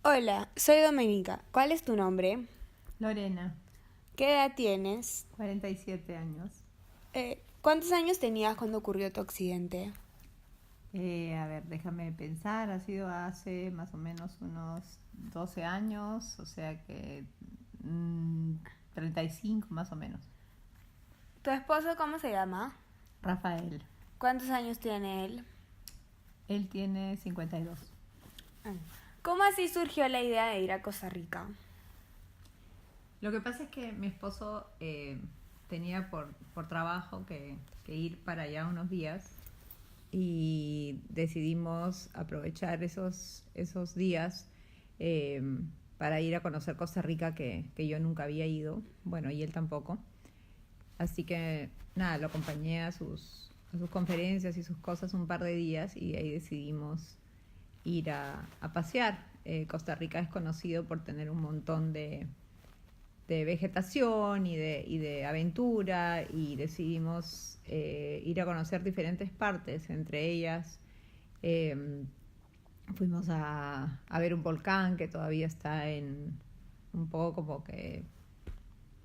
Hola, soy Domenica. ¿Cuál es tu nombre? Lorena, ¿Qué edad tienes? 47 años. ¿Cuántos años tenías cuando ocurrió tu accidente? A ver, déjame pensar, ha sido hace más o menos unos 12 años, o sea que mm, 35 más o menos. ¿Tu esposo cómo se llama? Rafael, ¿Cuántos años tiene él? él tiene 52. Ah. ¿Cómo así surgió la idea de ir a Costa Rica? Lo que pasa es que mi esposo tenía por trabajo que ir para allá unos días y decidimos aprovechar esos días eh, para ir a conocer Costa Rica que yo nunca había ido, bueno, y él tampoco. Así que nada, lo acompañé a sus conferencias y sus cosas un par de días y de ahí decidimos ir a pasear. Costa Rica es conocido por tener un montón de vegetación y de aventura y decidimos ir a conocer diferentes partes, entre ellas eh, fuimos a ver un volcán que todavía está en un poco como que,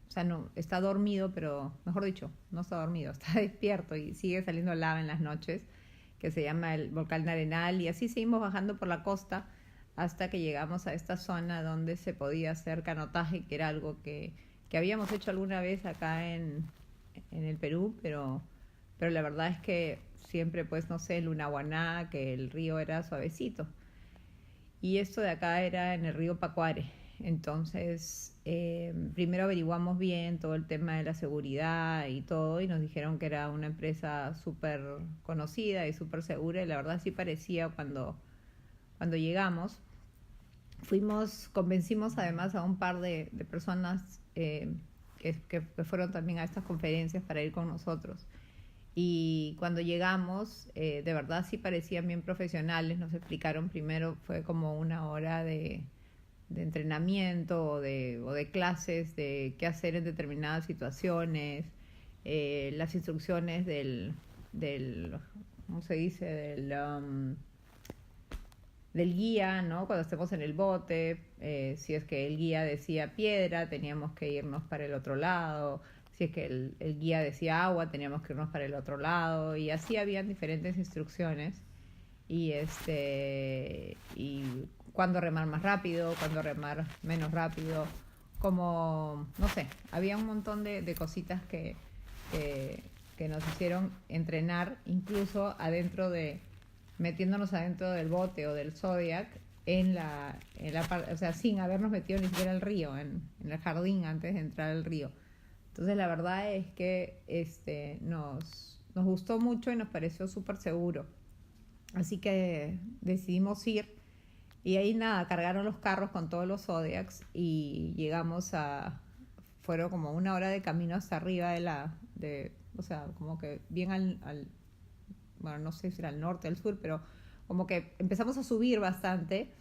o sea, no, está dormido, pero mejor dicho, no está dormido, está despierto y sigue saliendo lava en las noches, que se llama el volcán Arenal, y así seguimos bajando por la costa hasta que llegamos a esta zona donde se podía hacer canotaje, que era algo que habíamos hecho alguna vez acá en el Perú, pero la verdad es que siempre, pues, no sé, el Lunahuaná, que el río era suavecito. Y esto de acá era en el río Pacuare. Entonces, primero averiguamos bien todo el tema de la seguridad y todo, y nos dijeron que era una empresa súper conocida y súper segura, y la verdad sí parecía cuando llegamos. Convencimos además a un par de personas que fueron también a estas conferencias para ir con nosotros. Y cuando llegamos, de verdad sí parecían bien profesionales. Nos explicaron primero, fue como una hora de entrenamiento o de clases de qué hacer en determinadas situaciones, las instrucciones del ¿cómo se dice? Del guía, ¿no? Cuando estemos en el bote, si es que el guía decía piedra, teníamos que irnos para el otro lado, si es que el guía decía agua, teníamos que irnos para el otro lado, y así habían diferentes instrucciones, y cuándo remar más rápido, cuándo remar menos rápido, como, no sé, había un montón de cositas que, que nos hicieron entrenar, incluso metiéndonos adentro del bote o del Zodiac o sea, sin habernos metido ni siquiera al río, en el jardín antes de entrar al río. Entonces la verdad es que nos gustó mucho y nos pareció súper seguro. Así que decidimos ir y ahí nada, cargaron los carros con todos los Zodiacs y fueron como una hora de camino hasta arriba o sea, como que bien bueno, no sé si era al norte, al sur, pero como que empezamos a subir bastante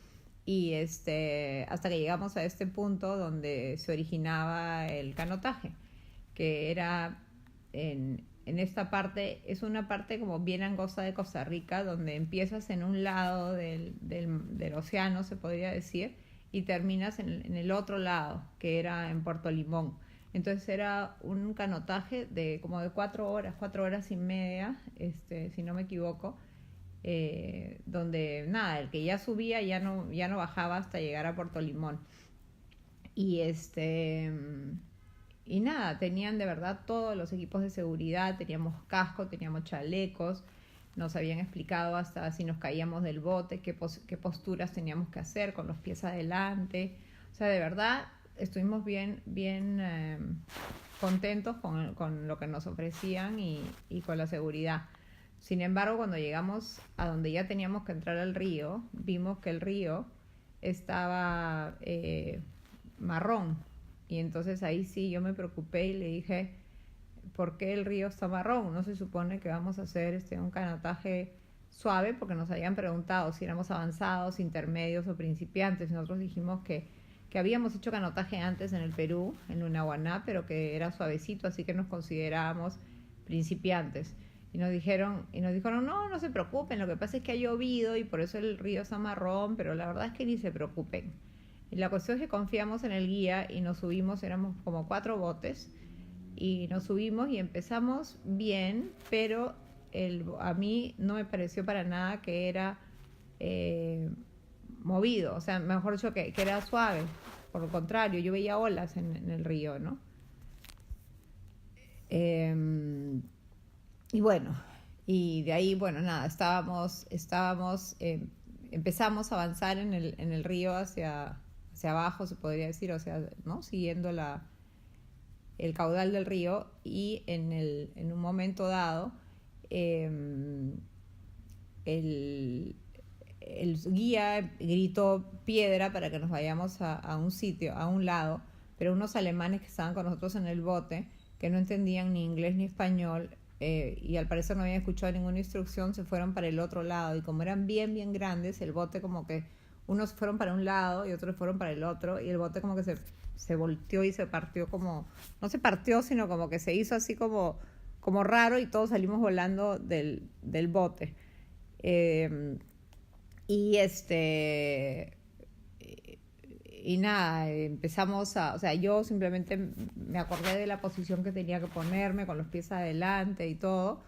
y hasta que llegamos a este punto donde se originaba el canotaje, que era en esta parte, es una parte como bien angosta de Costa Rica, donde empiezas en un lado del océano, se podría decir, y terminas en el otro lado, que era en Puerto Limón. Entonces era un canotaje de como de 4 horas, 4 horas y media, si no me equivoco, donde nada, el que ya subía ya no bajaba hasta llegar a Puerto Limón. Y y nada, tenían de verdad todos los equipos de seguridad, teníamos casco, teníamos chalecos, nos habían explicado hasta si nos caíamos del bote, qué posturas teníamos que hacer con los pies adelante. O sea, de verdad estuvimos bien contentos con lo que nos ofrecían y con la seguridad. Sin embargo, cuando llegamos a donde ya teníamos que entrar al río, vimos que el río estaba marrón. Y entonces ahí sí yo me preocupé y le dije, ¿por qué el río está marrón? No se supone que vamos a hacer un canotaje suave, porque nos habían preguntado si éramos avanzados, intermedios o principiantes. Nosotros dijimos que habíamos hecho canotaje antes en el Perú, en Lunahuaná, pero que era suavecito, así que nos considerábamos principiantes. Y nos dijeron, no, no se preocupen, lo que pasa es que ha llovido y por eso el río está marrón, pero la verdad es que ni se preocupen. Y la cuestión es que confiamos en el guía y nos subimos, éramos como 4 botes, y nos subimos y empezamos bien, pero a mí no me pareció para nada que era movido, o sea, mejor dicho, que era suave. Por lo contrario, yo veía olas en el río, ¿no? Eh, y bueno, y de ahí, bueno, nada, empezamos a avanzar en el río hacia abajo, se podría decir, o sea, ¿no? Siguiendo el caudal del río, y en un momento dado eh, el guía gritó piedra para que nos vayamos a un sitio, a un lado, pero unos alemanes que estaban con nosotros en el bote, que no entendían ni inglés ni español, y al parecer no habían escuchado ninguna instrucción, se fueron para el otro lado, y como eran bien, bien grandes, el bote como que unos fueron para un lado y otros fueron para el otro, y el bote como que se volteó y se partió como, no se partió, sino como que se hizo así como raro, y todos salimos volando del bote. Y y nada, empezamos o sea, yo simplemente me acordé de la posición que tenía que ponerme con los pies adelante y todo,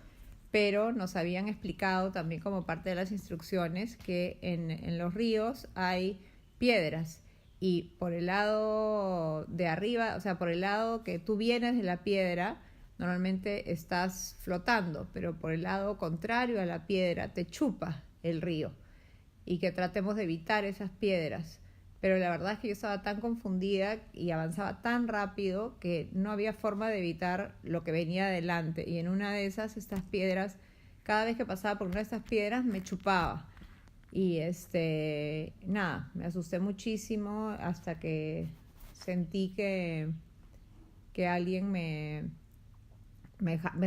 pero nos habían explicado también como parte de las instrucciones que en los ríos hay piedras, y por el lado de arriba, o sea, por el lado que tú vienes de la piedra, normalmente estás flotando, pero por el lado contrario a la piedra te chupa el río, y que tratemos de evitar esas piedras. Pero la verdad es que yo estaba tan confundida y avanzaba tan rápido que no había forma de evitar lo que venía adelante. Y en una de esas, estas piedras, cada vez que pasaba por una de estas piedras, me chupaba. Y nada, me asusté muchísimo hasta que sentí que alguien me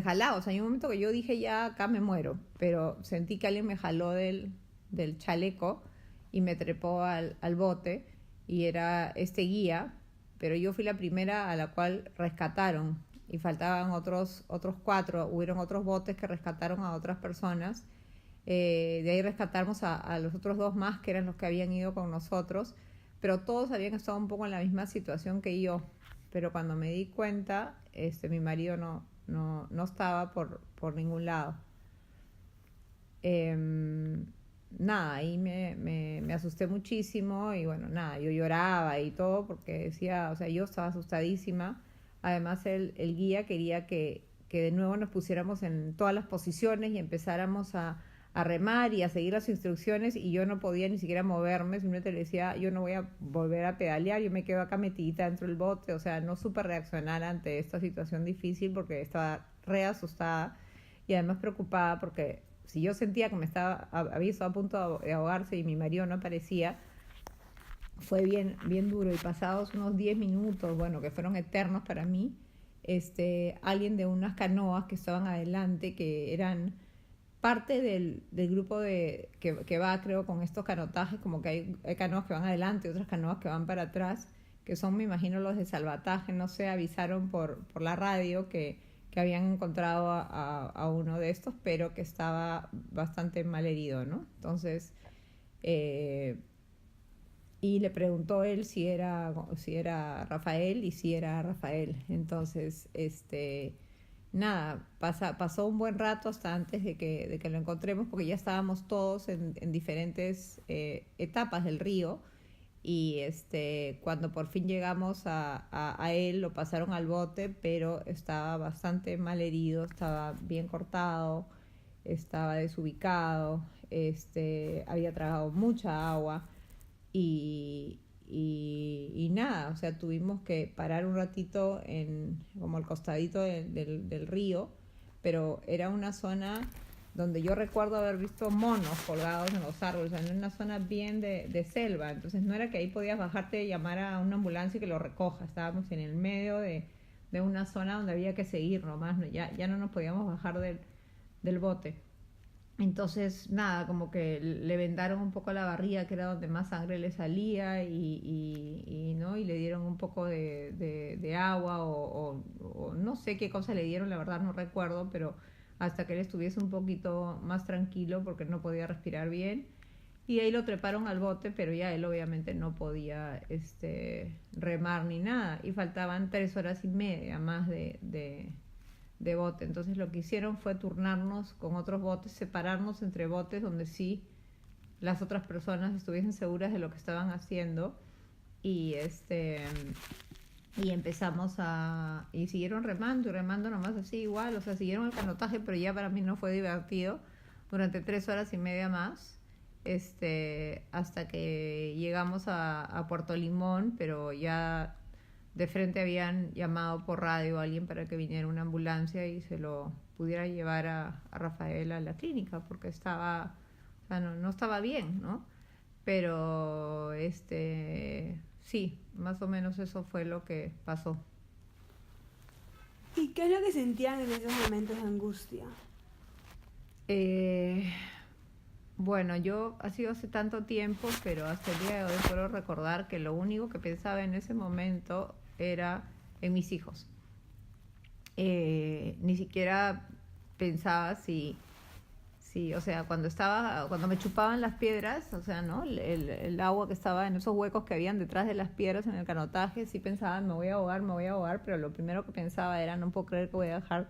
jalaba. O sea, hay un momento que yo dije, ya acá me muero, pero sentí que alguien me jaló del chaleco y me trepó al bote, y era este guía, pero yo fui la primera a la cual rescataron, y faltaban otros 4, hubieron otros botes que rescataron a otras personas. De ahí rescatamos a los otros 2 más, que eran los que habían ido con nosotros, pero todos habían estado un poco en la misma situación que yo. Pero cuando me di cuenta, mi marido no estaba por ningún lado. Nada, ahí me asusté muchísimo, y bueno, nada, yo lloraba y todo porque decía, o sea, yo estaba asustadísima. Además, el guía quería que de nuevo nos pusiéramos en todas las posiciones y empezáramos a remar y a seguir las instrucciones, y yo no podía ni siquiera moverme, simplemente le decía, yo no voy a volver a pedalear, yo me quedo acá metidita dentro del bote. O sea, no supe reaccionar ante esta situación difícil porque estaba re asustada y además preocupada, porque si yo sentía que había estado a punto de ahogarse y mi marido no aparecía, fue bien, bien duro. Y pasados unos 10 minutos, bueno, que fueron eternos para mí, alguien de unas canoas que estaban adelante, que eran parte del grupo que va, creo, con estos canotajes, como que hay canoas que van adelante y otras canoas que van para atrás, que son, me imagino, los de salvataje, no sé, avisaron por la radio que habían encontrado a uno de estos, pero que estaba bastante mal herido, ¿no? Entonces, y le preguntó él si era Rafael, y si era Rafael. Entonces, nada, pasó un buen rato hasta antes de que lo encontremos, porque ya estábamos todos en diferentes etapas del río. Y cuando por fin llegamos a él, lo pasaron al bote, pero estaba bastante mal herido, estaba bien cortado, estaba desubicado, había tragado mucha agua, y nada, o sea, tuvimos que parar un ratito como al costadito del río, pero era una zona donde yo recuerdo haber visto monos colgados en los árboles, o sea, en una zona bien de selva. Entonces no era que ahí podías bajarte y llamar a una ambulancia y que lo recoja. Estábamos en el medio de una zona donde había que seguir nomás, ¿no? Ya no nos podíamos bajar del bote. Entonces, nada, como que le vendaron un poco la barriga, que era donde más sangre le salía, ¿no? Y le dieron un poco de agua, o no sé qué cosa le dieron, la verdad no recuerdo, pero hasta que él estuviese un poquito más tranquilo porque no podía respirar bien. Y ahí lo treparon al bote, pero ya él obviamente no podía remar ni nada. Y faltaban 3 horas y media más de bote. Entonces lo que hicieron fue turnarnos con otros botes, separarnos entre botes donde sí las otras personas estuviesen seguras de lo que estaban haciendo. Y y empezamos y siguieron remando y remando nomás así igual, o sea, siguieron el canotaje, pero ya para mí no fue divertido durante 3 horas y media más, hasta que llegamos a Puerto Limón, pero ya de frente habían llamado por radio a alguien para que viniera una ambulancia y se lo pudiera llevar a Rafael a la clínica, porque estaba, o sea, no estaba bien, ¿no? Pero sí, más o menos eso fue lo que pasó. ¿Y qué es lo que sentían en esos momentos de angustia? Bueno, yo ha sido hace tanto tiempo, pero hasta el día de hoy puedo recordar que lo único que pensaba en ese momento era en mis hijos. Ni siquiera pensaba si, o sea, cuando me chupaban las piedras, o sea, ¿no? El agua que estaba en esos huecos que habían detrás de las piedras en el canotaje, sí pensaba, me voy a ahogar, pero lo primero que pensaba era, no puedo creer que voy a dejar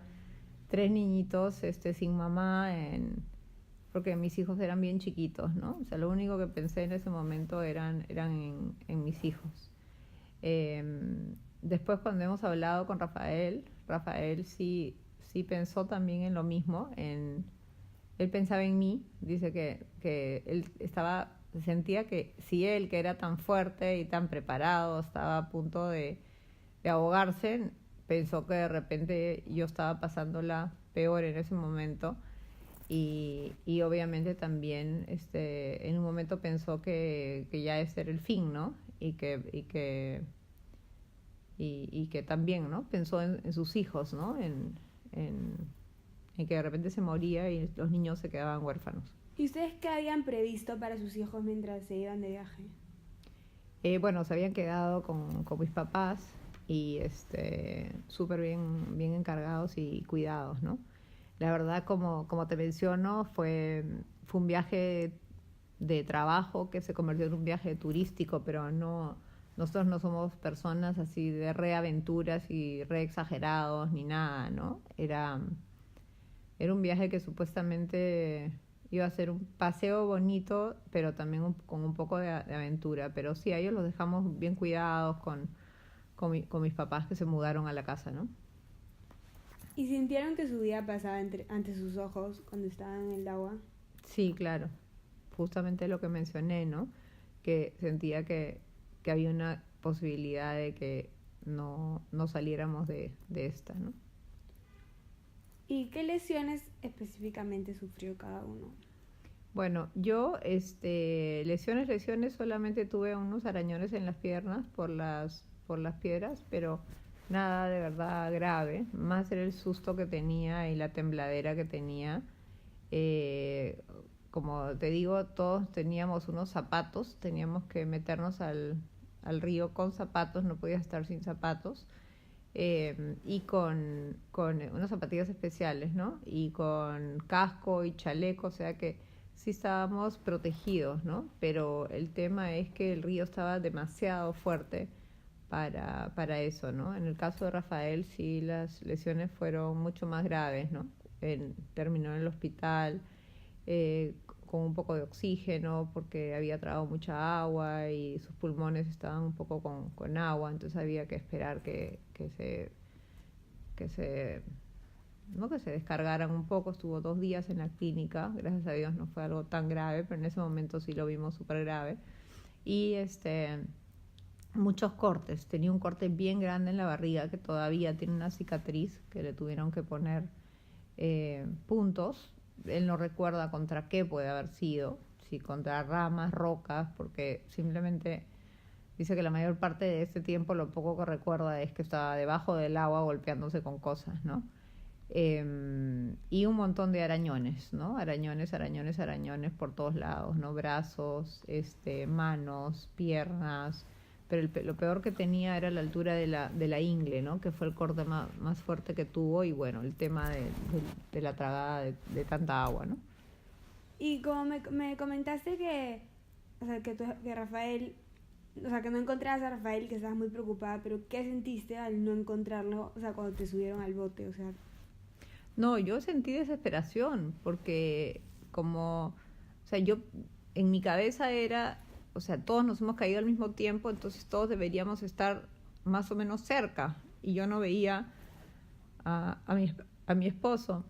3 niñitos sin mamá, porque mis hijos eran bien chiquitos, ¿no? O sea, lo único que pensé en ese momento eran en mis hijos. Después, cuando hemos hablado con Rafael sí pensó también en lo mismo, él pensaba en mí, dice que él sentía que si él, que era tan fuerte y tan preparado, estaba a punto de ahogarse, pensó que de repente yo estaba pasándola peor en ese momento. Y obviamente también en un momento pensó que ya ese era el fin, ¿no? Y que también, ¿no? Pensó en sus hijos, ¿no? En que de repente se moría y los niños se quedaban huérfanos. ¿Y ustedes qué habían previsto para sus hijos mientras se iban de viaje? Bueno, se habían quedado con mis papás y súper bien encargados y cuidados, ¿no? La verdad, como te menciono, fue un viaje de trabajo que se convirtió en un viaje turístico, pero nosotros no somos personas así de reaventuras y re exagerados ni nada, ¿no? Era un viaje que supuestamente iba a ser un paseo bonito, pero también con un poco de aventura. Pero sí, a ellos los dejamos bien cuidados con mis papás que se mudaron a la casa, ¿no? ¿Y sintieron que su vida pasaba ante sus ojos cuando estaban en el agua? Sí, claro. Justamente lo que mencioné, ¿no? Que sentía que había una posibilidad de que no saliéramos de esta, ¿no? ¿Y qué lesiones específicamente sufrió cada uno? Bueno, yo lesiones solamente tuve unos arañones en las piernas por las piedras, pero nada de verdad grave, más era el susto que tenía y la tembladera que tenía. Como te digo, todos teníamos unos zapatos, teníamos que meternos al río con zapatos, no podías estar sin zapatos, y con unas zapatillas especiales, ¿no? Y con casco y chaleco, o sea que sí estábamos protegidos, ¿no? Pero el tema es que el río estaba demasiado fuerte para eso, ¿no? En el caso de Rafael sí las lesiones fueron mucho más graves, ¿no? Terminó en el hospital con un poco de oxígeno porque había tragado mucha agua y sus pulmones estaban un poco con agua, entonces había que esperar que se descargaran un poco. Estuvo 2 días en la clínica, gracias a Dios no fue algo tan grave, pero en ese momento sí lo vimos súper grave. Y muchos cortes, tenía un corte bien grande en la barriga que todavía tiene una cicatriz que le tuvieron que poner puntos. Él no recuerda contra qué puede haber sido, si contra ramas, rocas, porque simplemente dice que la mayor parte de ese tiempo lo poco que recuerda es que estaba debajo del agua golpeándose con cosas, ¿no? Y un montón de arañones, ¿no? Arañones por todos lados, ¿no? Brazos, manos, piernas, pero lo peor que tenía era la altura de la ingle, ¿no? Que fue el corte más fuerte que tuvo, y bueno, el tema de la tragada de tanta agua, ¿no? Y como me comentaste que, o sea, que Rafael, o sea, que no encontrabas a Rafael, que estabas muy preocupada, pero ¿qué sentiste al no encontrarlo, o sea, cuando te subieron al bote? O sea, No, yo sentí desesperación porque como, o sea, yo en mi cabeza era, o sea, todos nos hemos caído al mismo tiempo, entonces todos deberíamos estar más o menos cerca y yo no veía a mi esposo,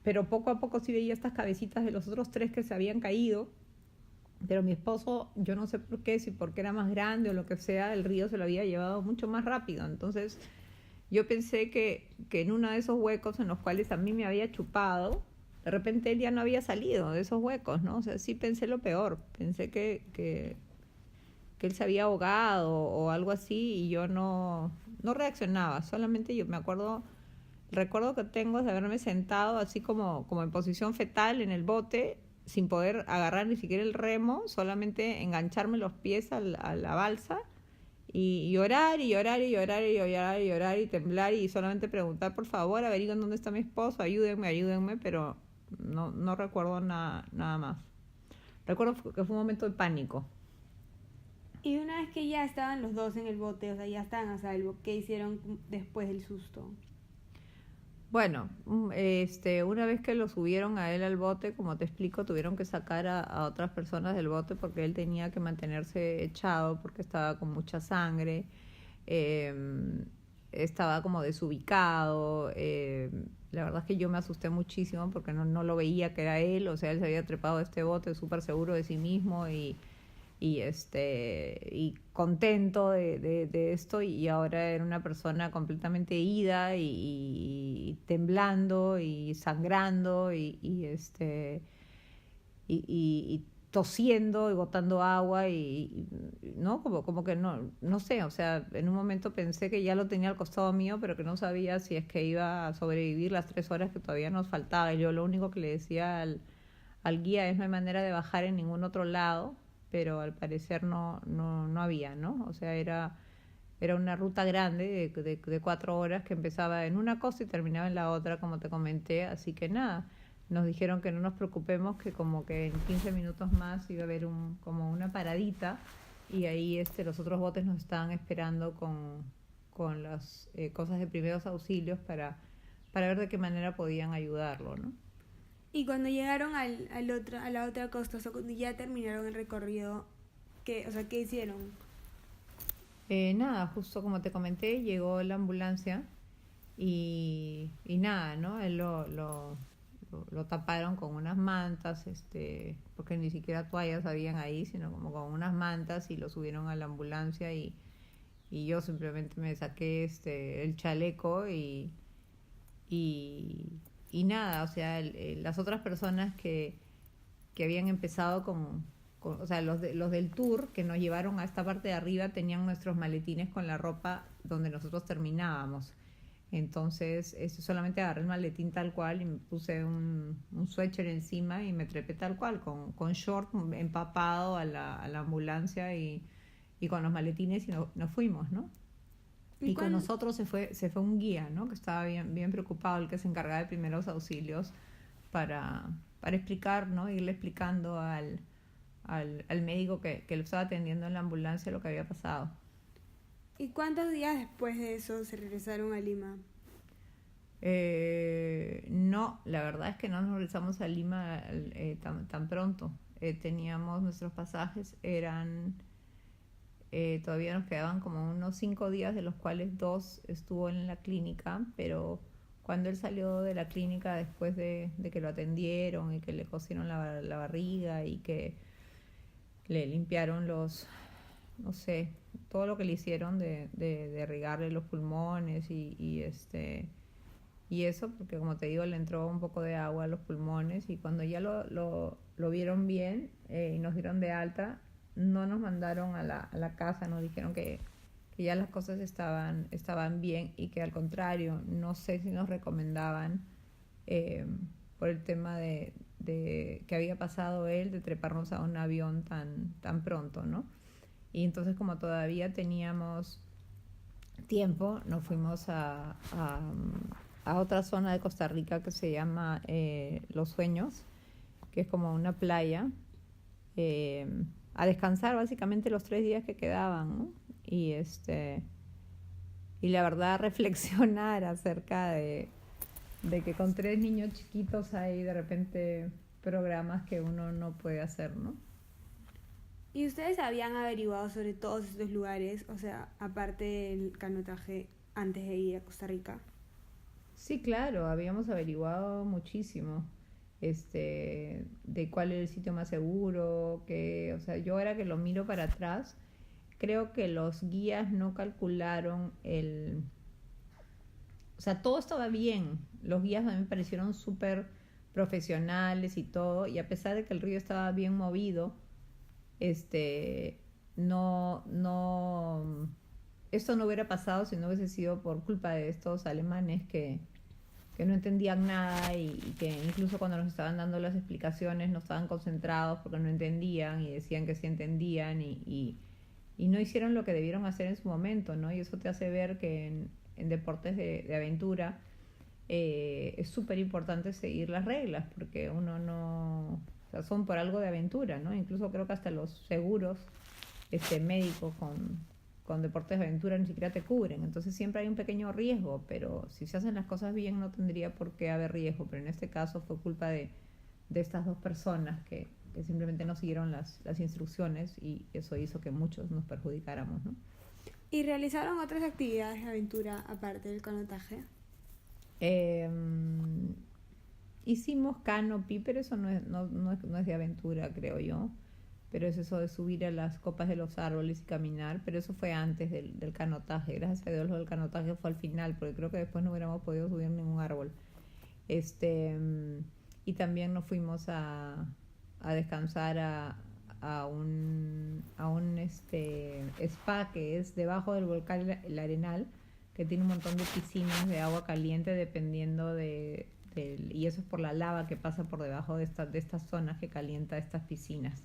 pero poco a poco sí veía estas cabecitas de los otros tres que se habían caído, pero mi esposo, yo no sé por qué, si porque era más grande o lo que sea, el río se lo había llevado mucho más rápido, entonces yo pensé que en uno de esos huecos en los cuales a mí me había chupado, de repente él ya no había salido de esos huecos, ¿no? O sea, sí pensé lo peor, pensé que él se había ahogado o algo así y yo no reaccionaba, solamente yo me acuerdo, el recuerdo que tengo es de haberme sentado así como en posición fetal en el bote, sin poder agarrar ni siquiera el remo, solamente engancharme los pies a la balsa y llorar y llorar y llorar y llorar y llorar y temblar y solamente preguntar por favor, averigüen dónde está mi esposo, ayúdenme, ayúdenme, pero no recuerdo nada más. Recuerdo que fue un momento de pánico. y una vez que ya estaban los dos en el bote, o sea, ya estaban a salvo, ¿qué hicieron después del susto? Bueno, una vez que lo subieron a él al bote, como te explico, tuvieron que sacar a otras personas del bote porque él tenía que mantenerse echado porque estaba con mucha sangre, eh, estaba como desubicado. La verdad es que yo me asusté muchísimo porque no lo veía que era él, o sea, él se había trepado a este bote súper seguro de sí mismo y contento de esto y ahora era una persona completamente ida y temblando y sangrando y tosiendo y botando agua no como que no sé, o sea, en un momento pensé que ya lo tenía al costado mío pero que no sabía si es que iba a sobrevivir las 3 horas que todavía nos faltaba. Y yo lo único que le decía al guía es: no hay manera de bajar en ningún otro lado, pero al parecer no había, ¿no? O sea, era una ruta grande de 4 horas que empezaba en una costa y terminaba en la otra, como te comenté, así que nada, nos dijeron que no nos preocupemos, que como que en 15 minutos más iba a haber como una paradita y ahí los otros botes nos estaban esperando con las cosas de primeros auxilios para ver de qué manera podían ayudarlo, ¿no? Y cuando llegaron a la otra costa, o sea, cuando ya terminaron el recorrido, o sea, ¿qué hicieron? Nada, justo como te comenté, llegó la ambulancia y nada, ¿no? Él lo taparon con unas mantas, porque ni siquiera toallas habían ahí, sino como con unas mantas y lo subieron a la ambulancia y yo simplemente me saqué el chaleco y, y nada, o sea, las otras personas que habían empezado o sea, los del tour que nos llevaron a esta parte de arriba tenían nuestros maletines con la ropa donde nosotros terminábamos. Entonces, solamente agarré el maletín tal cual y me puse un suéter encima y me trepé tal cual, con short empapado a la ambulancia y con los maletines y nos fuimos, ¿no? ¿Y Y con nosotros se fue un guía, ¿no? Que estaba bien preocupado, el que se encargaba de primeros auxilios para explicar, ¿no? Irle explicando al médico que lo estaba atendiendo en la ambulancia lo que había pasado. cuántos días después de eso se regresaron a Lima? No, la verdad es que no nos regresamos a Lima tan pronto. Teníamos nuestros pasajes, todavía nos quedaban como unos 5 días, de los cuales 2 estuvo en la clínica, pero cuando él salió de la clínica después de que lo atendieron y que le cosieron la barriga y que le limpiaron no sé, todo lo que le hicieron de regarle los pulmones y eso, porque como te digo, le entró un poco de agua a los pulmones y cuando ya lo vieron bien y nos dieron de alta, no nos mandaron a la casa, nos dijeron que ya las cosas estaban bien y que al contrario, no sé si nos recomendaban por el tema de que había pasado él, de treparnos a un avión tan pronto, ¿no? Y entonces como todavía teníamos tiempo, nos fuimos a otra zona de Costa Rica que se llama Los Sueños, que es como una playa, a descansar básicamente los 3 días que quedaban, ¿no? Y la verdad reflexionar acerca de que con 3 niños chiquitos hay de repente programas que uno no puede hacer, ¿no? ¿Y ustedes habían averiguado sobre todos estos lugares, o sea, aparte del canotaje, antes de ir a Costa Rica? Sí, claro, habíamos averiguado muchísimo, de cuál era el sitio más seguro, o sea, yo ahora que lo miro para atrás, creo que los guías no calcularon o sea, todo estaba bien. Los guías a mí me parecieron súper profesionales y todo, y a pesar de que el río estaba bien movido, no, esto no hubiera pasado si no hubiese sido por culpa de estos alemanes que no entendían nada y que incluso cuando nos estaban dando las explicaciones no estaban concentrados porque no entendían y decían que sí entendían y no hicieron lo que debieron hacer en su momento, ¿no? Y eso te hace ver que en deportes de aventura es súper importante seguir las reglas porque uno no... O sea, son por algo de aventura, ¿no? Incluso creo que hasta los seguros médicos con deportes de aventura ni siquiera te cubren. Entonces siempre hay un pequeño riesgo, pero si se hacen las cosas bien no tendría por qué haber riesgo. Pero en este caso fue culpa de estas dos personas que simplemente no siguieron las instrucciones y eso hizo que muchos nos perjudicáramos, ¿no? ¿Y realizaron otras actividades de aventura aparte del canotaje? Hicimos canopy, pero eso no es de aventura, creo yo. Pero es eso de subir a las copas de los árboles y caminar, pero eso fue antes del canotaje. Gracias a Dios lo del canotaje fue al final, porque creo que después no hubiéramos podido subir ningún árbol. Y también nos fuimos a descansar a un spa que es debajo del volcán El Arenal, que tiene un montón de piscinas de agua caliente dependiendo y eso es por la lava que pasa por debajo de estas zonas que calienta estas piscinas.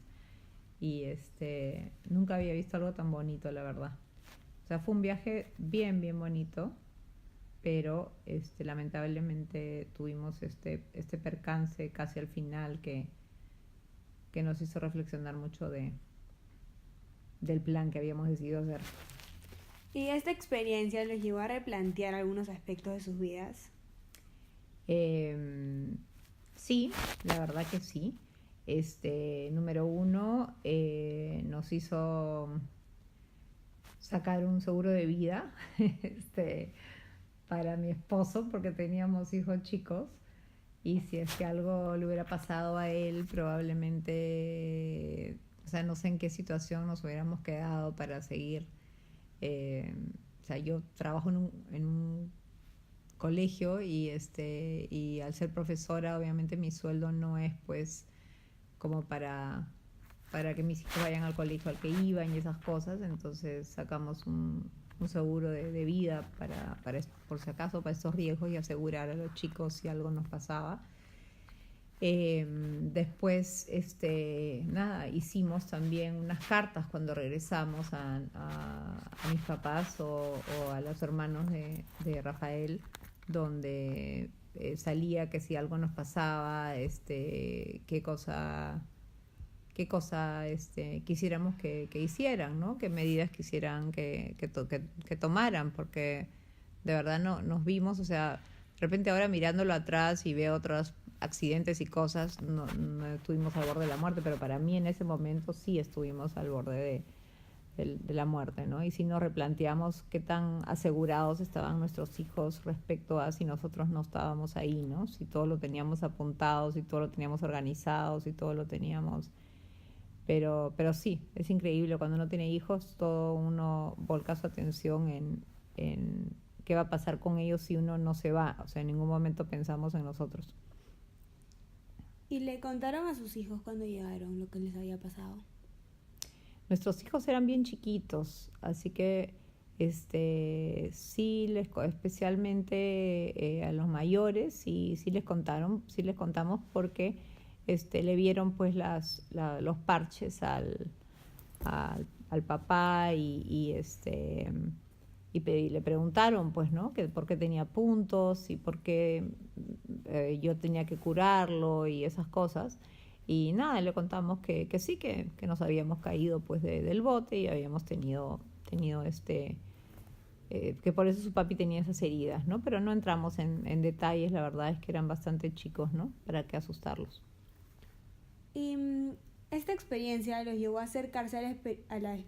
Y nunca había visto algo tan bonito, la verdad. O sea, fue un viaje bien, bien bonito, pero lamentablemente tuvimos este percance casi al final que nos hizo reflexionar mucho del plan que habíamos decidido hacer. ¿Y esta experiencia los llevó a replantear algunos aspectos de sus vidas? Sí, la verdad que sí. Número 1, nos hizo sacar un seguro de vida para mi esposo porque teníamos hijos chicos y si es que algo le hubiera pasado a él probablemente, o sea, no sé en qué situación nos hubiéramos quedado para seguir. O sea, yo trabajo en un colegio y al ser profesora obviamente mi sueldo no es pues como para que mis hijos vayan al colegio al que iban y esas cosas, entonces sacamos un seguro de vida para por si acaso, para estos riesgos y asegurar a los chicos si algo nos pasaba. Después, nada, hicimos también unas cartas cuando regresamos a mis papás o a los hermanos de Rafael, donde salía que si algo nos pasaba, qué cosa quisiéramos que hicieran, ¿no? Qué medidas quisieran que tomaran, porque de verdad no nos vimos, o sea, de repente ahora mirándolo atrás y veo otros accidentes y cosas, no estuvimos al borde de la muerte, pero para mí en ese momento sí estuvimos al borde de la muerte, ¿no? Y si nos replanteamos qué tan asegurados estaban nuestros hijos respecto a si nosotros no estábamos ahí, ¿no? Si todo lo teníamos apuntado, si todo lo teníamos organizado, si todo lo teníamos... Pero sí, es increíble, cuando uno tiene hijos, todo uno volca su atención en qué va a pasar con ellos si uno no se va, o sea, en ningún momento pensamos en nosotros. ¿Y le contaron a sus hijos cuando llegaron lo que les había pasado? Nuestros hijos eran bien chiquitos, así que sí especialmente a los mayores sí les contamos porque le vieron pues los parches al papá y le preguntaron pues, ¿no? Que por qué tenía puntos y por qué yo tenía que curarlo y esas cosas. Y nada, le contamos que sí, que nos habíamos caído pues del bote y habíamos tenido que por eso su papi tenía esas heridas, ¿no? Pero no entramos en detalles, la verdad es que eran bastante chicos, ¿no? Para qué asustarlos. Y esta experiencia los llevó a acercarse a la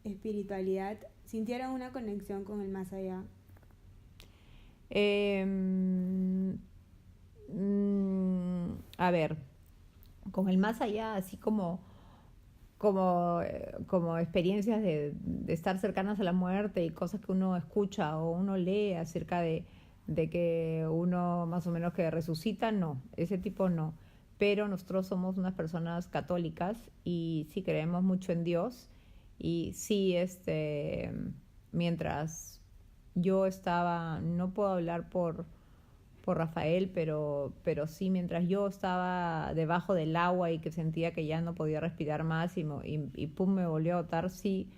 espiritualidad. ¿Sintieron una conexión con el más allá? A ver, con el más allá, así como experiencias de estar cercanas a la muerte y cosas que uno escucha o uno lee acerca de que uno más o menos que resucita, no, ese tipo no. Pero nosotros somos unas personas católicas y sí creemos mucho en Dios y sí, mientras yo estaba, no puedo hablar por Rafael, pero sí, mientras yo estaba debajo del agua y que sentía que ya no podía respirar más y pum, me volvió a botar, sí,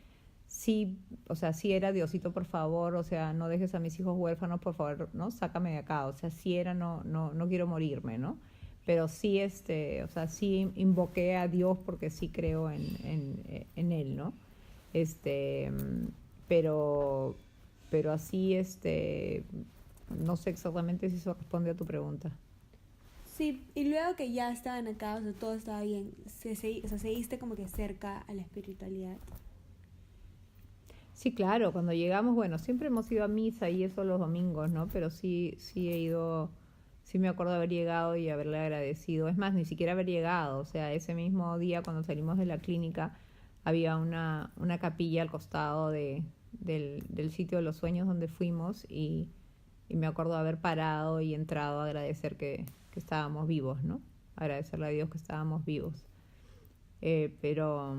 o sea, sí era Diosito, por favor, o sea, no dejes a mis hijos huérfanos, por favor, ¿no? Sácame de acá, o sea, sí era, no quiero morirme, ¿no? Pero sí, o sea, sí invoqué a Dios porque sí creo en él, ¿no? Este, pero, pero así, no sé exactamente si eso responde a tu pregunta. Sí, y luego que ya estaban acá, o sea, todo estaba bien, o sea, seguiste como que cerca a la espiritualidad. Sí, claro, cuando llegamos, bueno, siempre hemos ido a misa y eso los domingos, ¿no? Pero sí he ido, sí me acuerdo de haber llegado y haberle agradecido. Es más, ni siquiera haber llegado, o sea, ese mismo día cuando salimos de la clínica había una capilla al costado del sitio de los sueños donde fuimos y me acuerdo de haber parado y entrado a agradecer que estábamos vivos, ¿no? Agradecerle a Dios que estábamos vivos. Pero,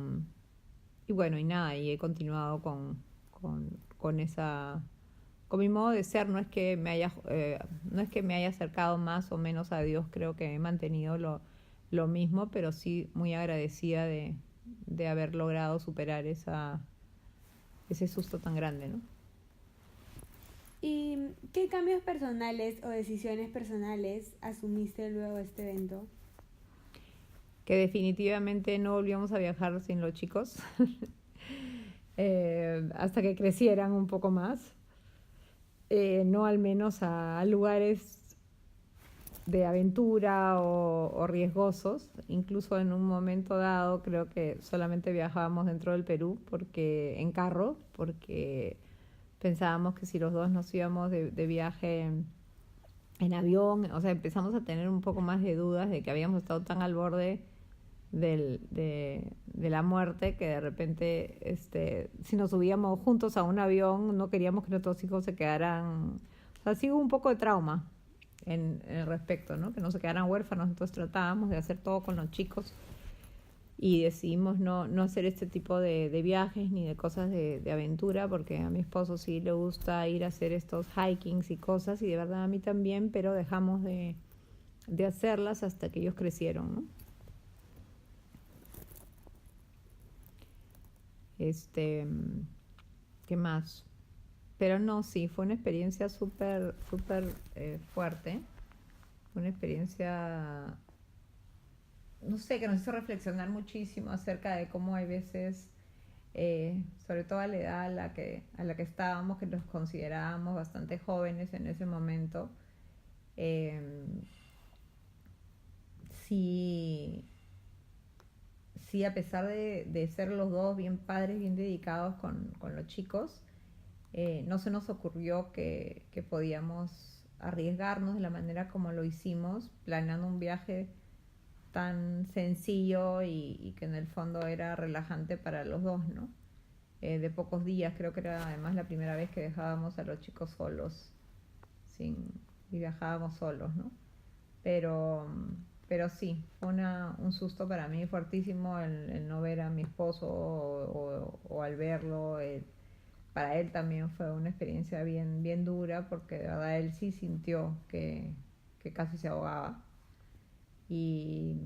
y bueno, y nada, y he continuado con esa, con mi modo de ser. No es que me haya acercado más o menos a Dios, creo que he mantenido lo mismo, pero sí muy agradecida de haber logrado superar ese susto tan grande, ¿no? ¿Y qué cambios personales o decisiones personales asumiste luego de este evento? Que definitivamente no volvíamos a viajar sin los chicos hasta que crecieran un poco más, no al menos a lugares de aventura o riesgosos. Incluso en un momento dado creo que solamente viajábamos dentro del Perú en carro, porque pensábamos que si los dos nos íbamos de viaje en avión, o sea, empezamos a tener un poco más de dudas de que habíamos estado tan al borde de la muerte que de repente, si nos subíamos juntos a un avión, no queríamos que nuestros hijos se quedaran. O sea, sí hubo un poco de trauma en el respecto, ¿no? Que no se quedaran huérfanos. Entonces tratábamos de hacer todo con los chicos y decidimos no hacer este tipo de viajes ni de cosas de aventura, porque a mi esposo sí le gusta ir a hacer estos hikings y cosas, y de verdad a mí también, pero dejamos de hacerlas hasta que ellos crecieron, ¿no? ¿Qué más? Pero no, sí, fue una experiencia súper, súper fuerte. Fue una experiencia, no sé, que nos hizo reflexionar muchísimo acerca de cómo hay veces, sobre todo a la edad a la que estábamos, que nos considerábamos bastante jóvenes en ese momento, sí, sí, a pesar de ser los dos bien padres, bien dedicados con los chicos, no se nos ocurrió que podíamos arriesgarnos de la manera como lo hicimos, planeando un viaje tan sencillo y que en el fondo era relajante para los dos, ¿no? De pocos días, creo que era además la primera vez que dejábamos a los chicos solos y viajábamos solos, ¿no? Pero, pero sí, fue un susto para mí fuertísimo el no ver a mi esposo o al verlo. Para él también fue una experiencia bien, bien dura, porque de verdad él sí sintió que casi se ahogaba. Y,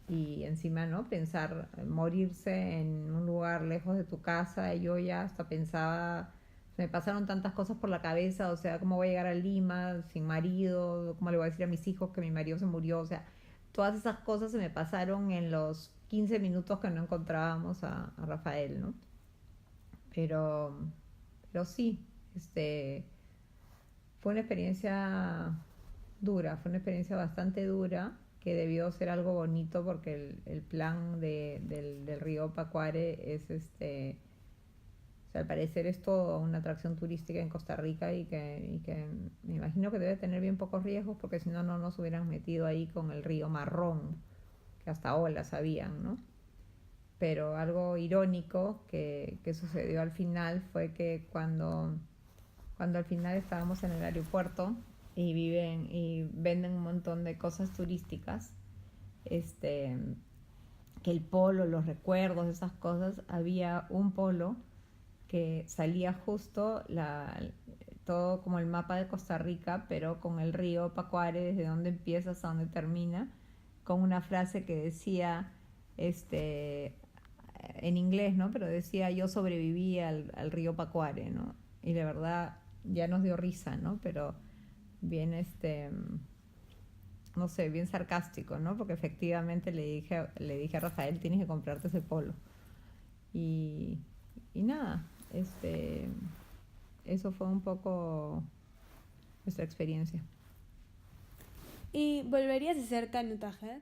y encima, ¿no? Pensar morirse en un lugar lejos de tu casa, y yo ya hasta pensaba, me pasaron tantas cosas por la cabeza, o sea, ¿cómo voy a llegar a Lima sin marido? ¿Cómo le voy a decir a mis hijos que mi marido se murió? O sea, todas esas cosas se me pasaron en los 15 minutos que no encontrábamos a Rafael, ¿no? Pero, pero sí, fue una experiencia dura, fue una experiencia bastante dura, que debió ser algo bonito porque el plan del río Pacuare es o sea, al parecer es toda una atracción turística en Costa Rica y que me imagino que debe tener bien pocos riesgos porque si no, no nos hubieran metido ahí con el río Marrón, que hasta olas habían, ¿no? Pero algo irónico que sucedió al final fue que cuando al final estábamos en el aeropuerto y venden un montón de cosas turísticas, que el polo, los recuerdos, esas cosas, había un polo que salía justo todo como el mapa de Costa Rica, pero con el río Pacuare desde donde empieza hasta donde termina, con una frase que decía, en inglés, ¿no? Pero decía, yo sobreviví al río Pacuare, ¿no? Y de verdad ya nos dio risa, ¿no? Pero bien, no sé, bien sarcástico, ¿no? Porque efectivamente le dije a Rafael, tienes que comprarte ese polo. Y, y nada, eso fue un poco nuestra experiencia. ¿Y volverías a hacer canotaje?